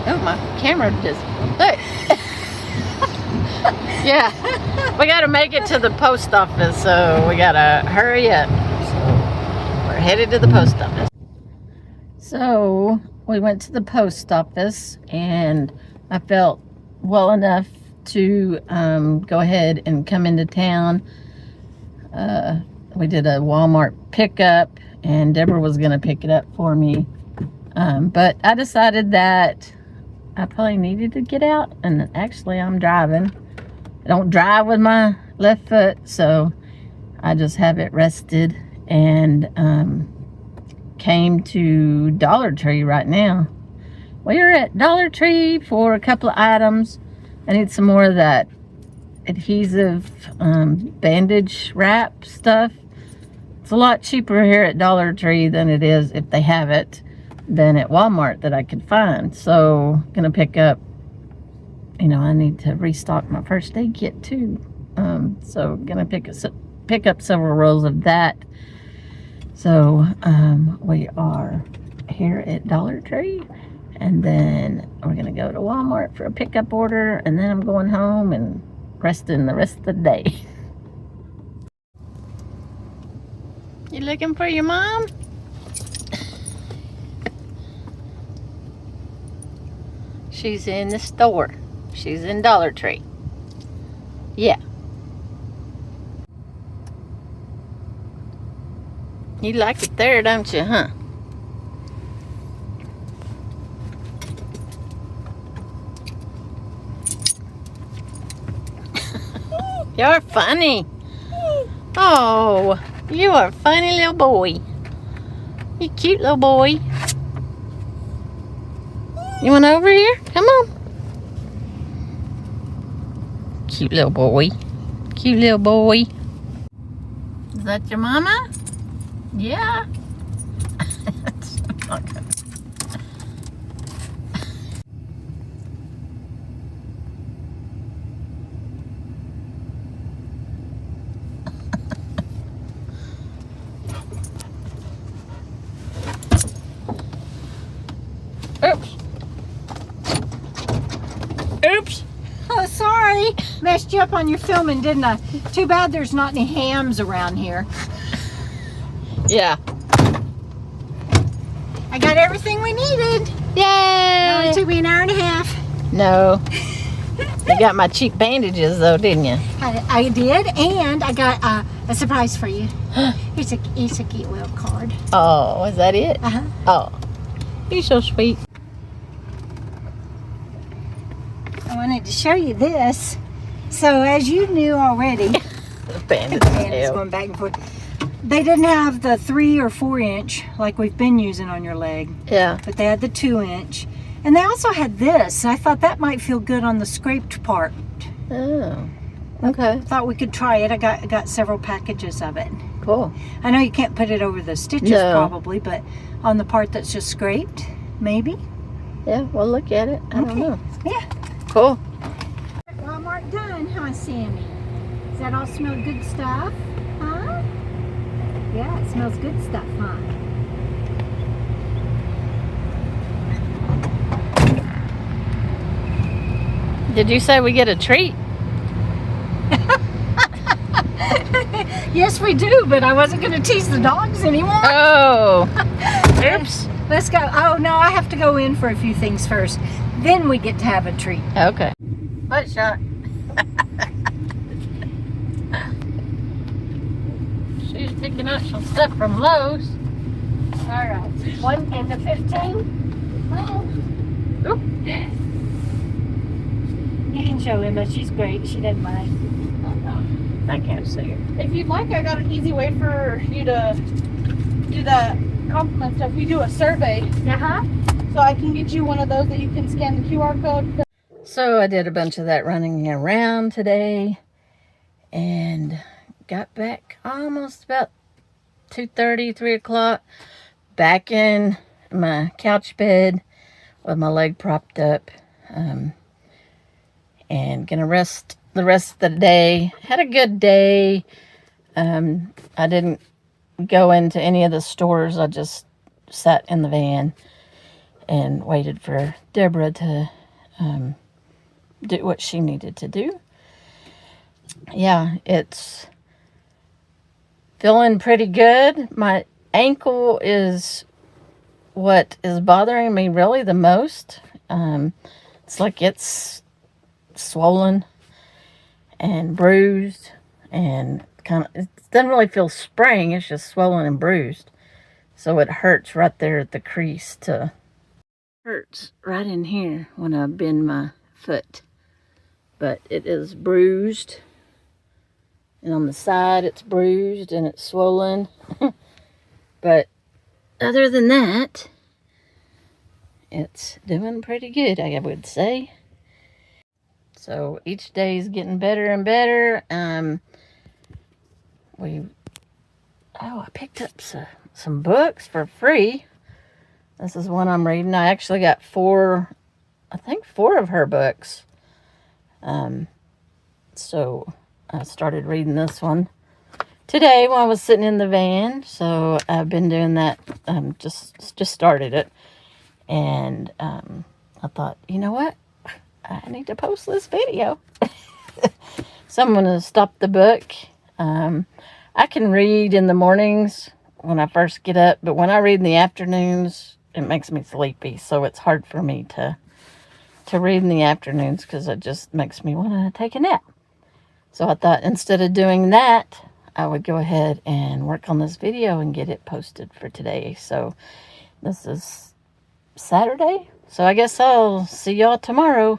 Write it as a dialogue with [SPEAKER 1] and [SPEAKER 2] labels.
[SPEAKER 1] Oh, my camera just, look. Yeah, we gotta make it to the post office, so we gotta hurry up. So we're headed to the post office. So we went to the post office, and I felt well enough to go ahead and come into town. We did a Walmart pickup, and Deborah was gonna pick it up for me. But I decided that I probably needed to get out, and actually I'm driving. I don't drive with my left foot, so I just have it rested, and came to Dollar Tree right now. We're at Dollar Tree for a couple of items. I need some more of that adhesive bandage wrap stuff. It's a lot cheaper here at Dollar Tree than it is, if they have it, than at Walmart that I could find. So gonna pick up, you know, I need to restock my first aid kit too. So gonna pick up several rolls of that. So we are here at Dollar Tree, and then we're gonna go to Walmart for a pickup order, and then I'm going home and resting the rest of the day. You looking for your mom? She's in the store. She's in Dollar Tree. Yeah. You like it there, don't you, huh? You're funny. Oh, you are a funny little boy. You cute little boy. You want over here? Come on. Cute little boy. Cute little boy. Is that your mama? Yeah. Oops. Oops.
[SPEAKER 2] Oh, sorry. Messed you up on your filming, didn't I? Too bad there's not any hams around here.
[SPEAKER 1] Yeah.
[SPEAKER 2] I got everything we needed.
[SPEAKER 1] Yay!
[SPEAKER 2] It only took me an hour and a half.
[SPEAKER 1] No. You got my cheap bandages though, didn't you?
[SPEAKER 2] I did, and I got a surprise for you. Here's a cute little card.
[SPEAKER 1] Oh, is that it?
[SPEAKER 2] Uh-huh.
[SPEAKER 1] Oh. You're so sweet.
[SPEAKER 2] I wanted to show you this. So, as you knew already,
[SPEAKER 1] The bandage.
[SPEAKER 2] it's going back and forth. They didn't have the 3 or 4 inch like we've been using on your leg,
[SPEAKER 1] Yeah.
[SPEAKER 2] but they had the 2 inch, and they also had this. I thought that might feel good on the scraped part.
[SPEAKER 1] Oh. Okay.
[SPEAKER 2] Thought we could try it. I got several packages of it.
[SPEAKER 1] Cool.
[SPEAKER 2] I know you can't put it over the stitches probably, but on the part that's just scraped, maybe.
[SPEAKER 1] Yeah, well look at it. I don't know.
[SPEAKER 2] Yeah.
[SPEAKER 1] Cool.
[SPEAKER 2] Walmart done, huh, Sammy? Does that all smell good stuff? Huh? Yeah, it smells good stuff, huh?
[SPEAKER 1] Did you say we get a treat?
[SPEAKER 2] Yes, we do, but I wasn't going to tease the dogs anymore.
[SPEAKER 1] Oh. Oops.
[SPEAKER 2] Let's go. Oh, no, I have to go in for a few things first. Then we get to have a treat.
[SPEAKER 1] Okay. Butt shot. She's picking up some stuff from Lowe's.
[SPEAKER 2] All right. 1 and the 15. Oh.
[SPEAKER 1] Oop.
[SPEAKER 2] You can show Emma. She's great. She doesn't mind.
[SPEAKER 1] I can't see her.
[SPEAKER 3] If you'd like, I got an easy way for you to do the compliment stuff. We do a survey,
[SPEAKER 2] Uh-huh.
[SPEAKER 3] so I can get you one of those that you can scan the QR code.
[SPEAKER 1] So I did a bunch of that running around today, and got back almost about 2:30, 3 o'clock, back in my couch bed with my leg propped up, and gonna rest the rest of the day. Had a good day. I didn't go into any of the stores. I just sat in the van and waited for Deborah to do what she needed to do. Yeah, it's feeling pretty good. My ankle is what is bothering me really the most. It's like it's swollen and bruised, and it doesn't really feel spraying, it's just swollen and bruised. So it hurts right there at the crease. Hurts right in here when I bend my foot. But it is bruised. And on the side it's bruised and it's swollen. But other than that, it's doing pretty good, I would say. So each day is getting better and better. I picked up some books for free. This is one I'm reading. I actually got four of her books. So I started reading this one today while I was sitting in the van. So I've been doing that. Just started it, and I thought, you know what? I need to post this video. So I'm going to stop the book. I can read in the mornings when I first get up, but when I read in the afternoons, it makes me sleepy. So it's hard for me to read in the afternoons because it just makes me want to take a nap. So I thought instead of doing that, I would go ahead and work on this video and get it posted for today. So this is Saturday. So I guess I'll see y'all tomorrow.